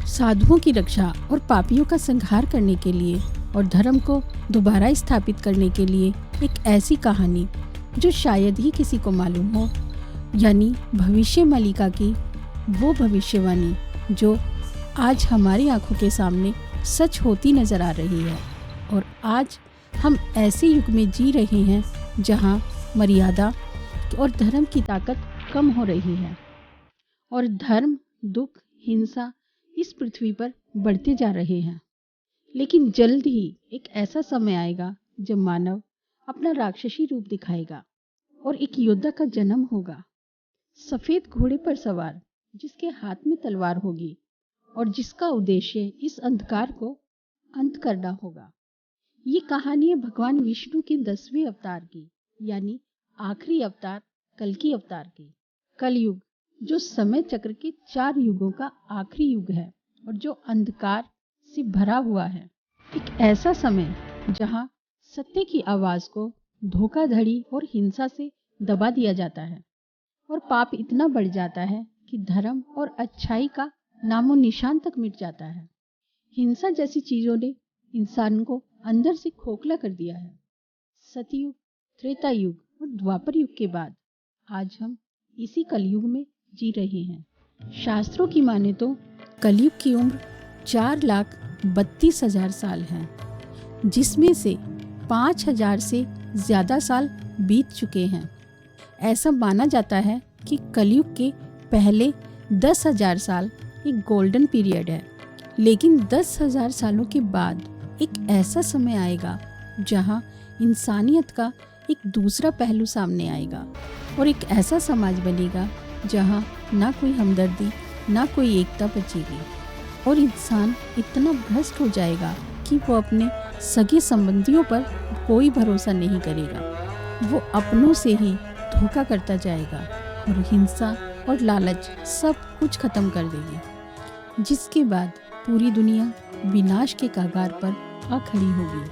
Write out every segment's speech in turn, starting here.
साधुओं की रक्षा और पापियों का संहार करने के लिए और धर्म को दोबारा स्थापित करने के लिए एक ऐसी कहानी जो शायद ही किसी को मालूम हो, यानी भविष्य मालिका की वो भविष्यवाणी जो आज हमारी आंखों के सामने सच होती नज़र आ रही है। और आज हम ऐसे युग में जी रहे हैं जहां मर्यादा और धर्म की ताकत कम हो रही है और धर्म, दुख, हिंसा इस पृथ्वी पर बढ़ते जा रहे हैं। लेकिन जल्द ही एक ऐसा समय आएगा जब मानव अपना राक्षसी रूप दिखाएगा और एक योद्धा का जन्म होगा, सफेद घोड़े पर सवार, जिसके हाथ में तलवार होगी और जिसका उद्देश्य इस अंधकार को अंत करना होगा। ये कहानी है भगवान विष्णु के 10वें अवतार की, यानी आखिरी अवतार कल्कि अवतार की। कलयुग जो समय चक्र के 4 युगों का आखिरी युग है और जो अंधकार से भरा हुआ है। एक ऐसा समय जहां सत्य की आवाज को धोखाधड़ी और हिंसा से दबा दिया जाता है और पाप इतना बढ़ जाता है कि धर्म और अच्छाई का नामो निशान तक मिट जाता है। हिंसा जैसी चीजों ने इंसान को अंदर से खोखला कर दिया है। सतयुग, त्रेता युग और द्वापर युग के बाद आज हम इसी कलयुग में जी रहे हैं। शास्त्रों की माने तो कलयुग की उम्र 4,32,000 साल है, जिसमें से 5,000 से ज्यादा साल बीत चुके हैं। ऐसा माना जाता है कि कलयुग के पहले 10,000 साल एक गोल्डन पीरियड है, लेकिन 10,000 सालों के बाद एक ऐसा समय आएगा जहां इंसानियत का एक दूसरा पहलू सामने आएगा और एक ऐसा समाज बनेगा जहां ना कोई हमदर्दी, ना कोई एकता बचेगी और इंसान इतना भ्रष्ट हो जाएगा कि वो अपने सगे संबंधियों पर कोई भरोसा नहीं करेगा। वो अपनों से ही धोखा करता जाएगा और हिंसा और लालच सब कुछ खत्म कर देगी, जिसके बाद पूरी दुनिया विनाश के कगार पर आ खड़ी होगी।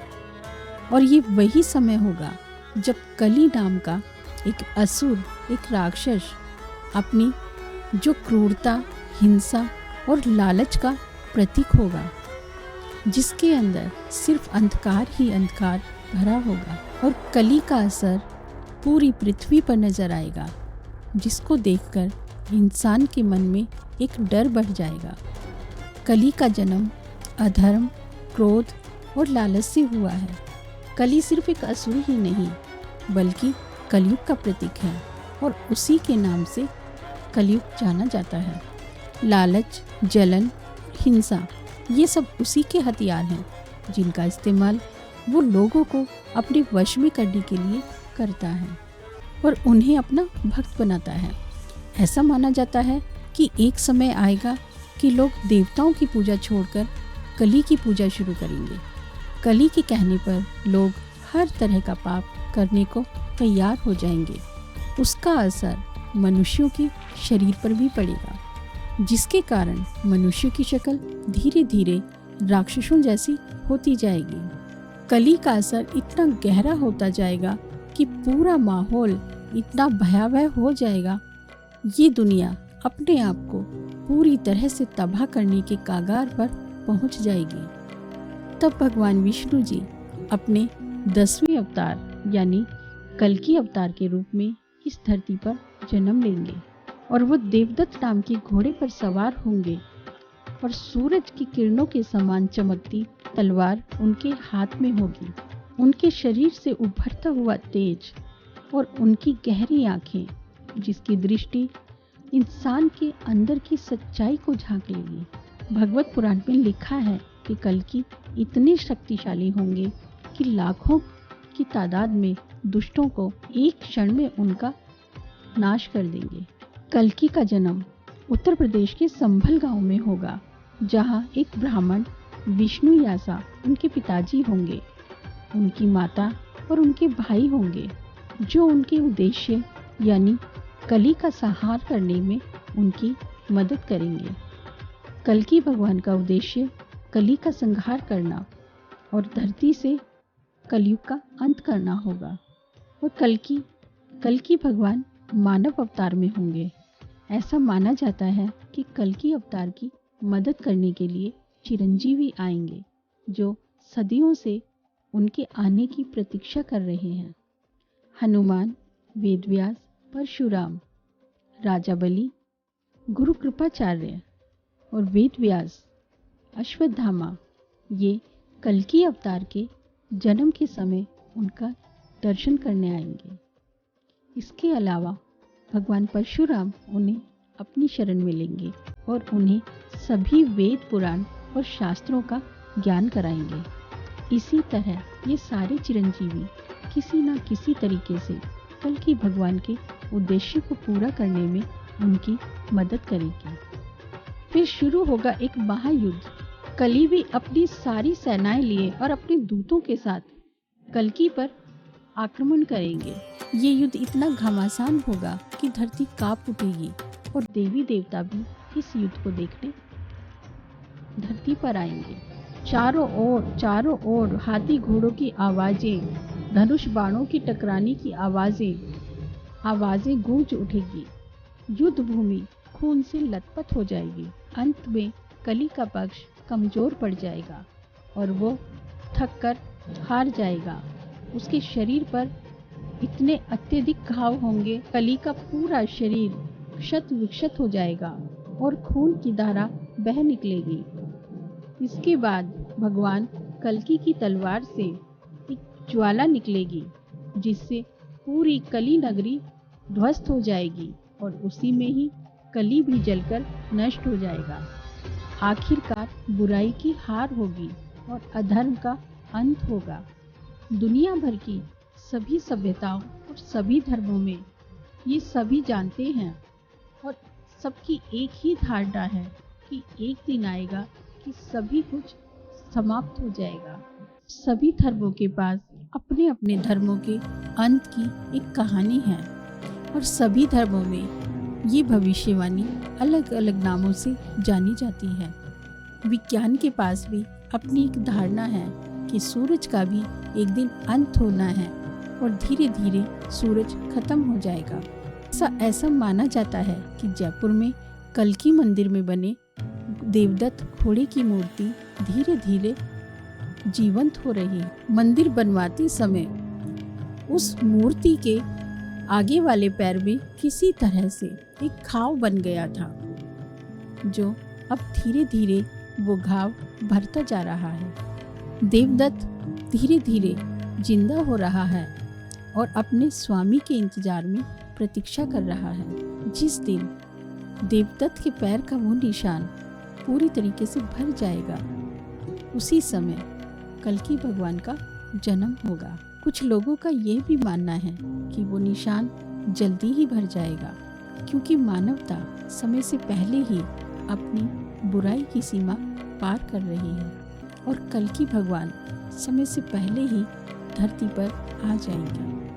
और ये वही समय होगा जब कली नाम का एक असुर, एक राक्षस अपनी जो क्रूरता, हिंसा और लालच का प्रतीक होगा, जिसके अंदर सिर्फ अंधकार ही अंधकार भरा होगा और कली का असर पूरी पृथ्वी पर नजर आएगा, जिसको देखकर इंसान के मन में एक डर बढ़ जाएगा। कली का जन्म अधर्म, क्रोध और लालच से हुआ है। कली सिर्फ एक असुर ही नहीं बल्कि कलयुग का प्रतीक है और उसी के नाम से कलयुग जाना जाता है। लालच, जलन, हिंसा ये सब उसी के हथियार हैं जिनका इस्तेमाल वो लोगों को अपने वश में करने के लिए करता है और उन्हें अपना भक्त बनाता है। ऐसा माना जाता है कि एक समय आएगा कि लोग देवताओं की पूजा छोड़कर कली की पूजा शुरू करेंगे। कली के कहने पर लोग हर तरह का पाप करने को तैयार हो जाएंगे। उसका असर मनुष्यों के शरीर पर भी पड़ेगा, जिसके कारण मनुष्य की शक्ल धीरे धीरे राक्षसों जैसी होती जाएगी। कली का असर इतना गहरा होता जाएगा कि पूरा माहौल इतना भयावह हो जाएगा, ये दुनिया अपने आप को पूरी तरह से तबाह करने के कगार पर पहुंच जाएगी। तब भगवान विष्णु जी अपने 10वें अवतार यानी कल्कि अवतार के रूप में इस धरती पर जन्म लेंगे और वो देवदत्त नाम के घोड़े पर सवार होंगे और सूरज की किरणों के समान चमकती तलवार उनके हाथ में होगी। उनके शरीर से उभरता हुआ तेज और उनकी गहरी आंखें, जिसकी दृष्टि इंसान के अंदर की सच्चाई को झांक लेगी। भगवत पुराण में लिखा है कि कल्कि इतने शक्तिशाली होंगे कि लाखों की तादाद में दुष्टों को एक क्षण में उनका नाश कर देंगे। कल्कि का जन्म उत्तर प्रदेश के संभल गांव में होगा, जहां एक ब्राह्मण विष्णु यासा उनके पिताजी होंगे, उनकी माता और उनके भाई होंगे, जो उनके उद्देश्य यानी कली का संहार करने में उनकी मदद करेंगे। कल्कि भगवान का उद्देश्य कली का संहार करना और धरती से कलयुग का अंत करना होगा। और कल्कि भगवान मानव अवतार में होंगे। ऐसा माना जाता है कि कल्कि अवतार की मदद करने के लिए चिरंजीवी आएंगे जो सदियों से उनके आने की प्रतीक्षा कर रहे हैं। हनुमान, वेदव्यास, परशुराम, राजा बलि, गुरु कृपाचार्य और वेदव्यास, अश्वत्थामा ये कल्कि अवतार के जन्म के समय उनका दर्शन करने आएंगे। इसके अलावा भगवान परशुराम उन्हें अपनी शरण में लेंगे और उन्हें सभी वेद, पुराण और शास्त्रों का ज्ञान कराएंगे। इसी तरह ये सारे चिरंजीवी किसी न किसी तरीके से कल्कि भगवान के उद्देश्य को पूरा करने में उनकी मदद करेगी। फिर शुरू होगा एक महायुद्ध। कली भी अपनी सारी सेनाएं लिए और अपने दूतों के साथ कल्कि पर आक्रमण करेंगे। ये युद्ध इतना घमासान होगा कि धरती कांप उठेगी और देवी देवता भी इस युद्ध को देखने धरती पर आएंगे। चारों ओर हाथी घोड़ों की आवाजें, धनुष बाणों की टकराने की आवाजें गूंज उठेगी। युद्ध भूमि खून से लथपथ हो जाएगी। अंत में कली का पक्ष कमजोर पड़ जाएगा और वो थक कर हार जाएगा। उसके शरीर पर इतने अत्यधिक घाव होंगे, कली का पूरा शरीर क्षत विक्षत हो जाएगा और खून की धारा बह निकलेगी। इसके बाद भगवान कल्कि की तलवार से एक ज्वाला निकलेगी जिससे पूरी कली नगरी ध्वस्त हो जाएगी और उसी में ही कली भी जलकर नष्ट हो जाएगा। आखिरकार बुराई की हार होगी और अधर्म का अंत होगा। दुनिया भर की सभी सभ्यताओं और सभी धर्मों में ये सभी जानते हैं और सबकी एक ही धारणा है कि एक दिन आएगा कि सभी कुछ समाप्त हो जाएगा। सभी धर्मों के पास अपने अपने धर्मों के अंत की एक कहानी है और सभी धर्मों में ये भविष्यवाणी अलग अलग नामों से जानी जाती है। विज्ञान के पास भी अपनी एक धारणा है कि सूरज का भी एक दिन अंत होना है और धीरे धीरे सूरज खत्म हो जाएगा। ऐसा माना जाता है कि जयपुर में कल्कि मंदिर में बने देवदत्त घोड़े की मूर्ति धीरे धीरे जीवंत हो रही है। मंदिर बनवाते समय उस मूर्ति के आगे वाले पैर में किसी तरह से एक घाव बन गया था, जो अब धीरे धीरे वो घाव भरता जा रहा है। देवदत्त धीरे धीरे जिंदा हो रहा है और अपने स्वामी के इंतजार में प्रतीक्षा कर रहा है। जिस दिन देवदत्त के पैर का वो निशान पूरी तरीके से भर जाएगा, उसी समय कल्कि भगवान का जन्म होगा। कुछ लोगों का ये भी मानना है कि वो निशान जल्दी ही भर जाएगा, क्योंकि मानवता समय से पहले ही अपनी बुराई की सीमा पार कर रही है और कल्कि भगवान समय से पहले ही धरती पर आ जाएंगे।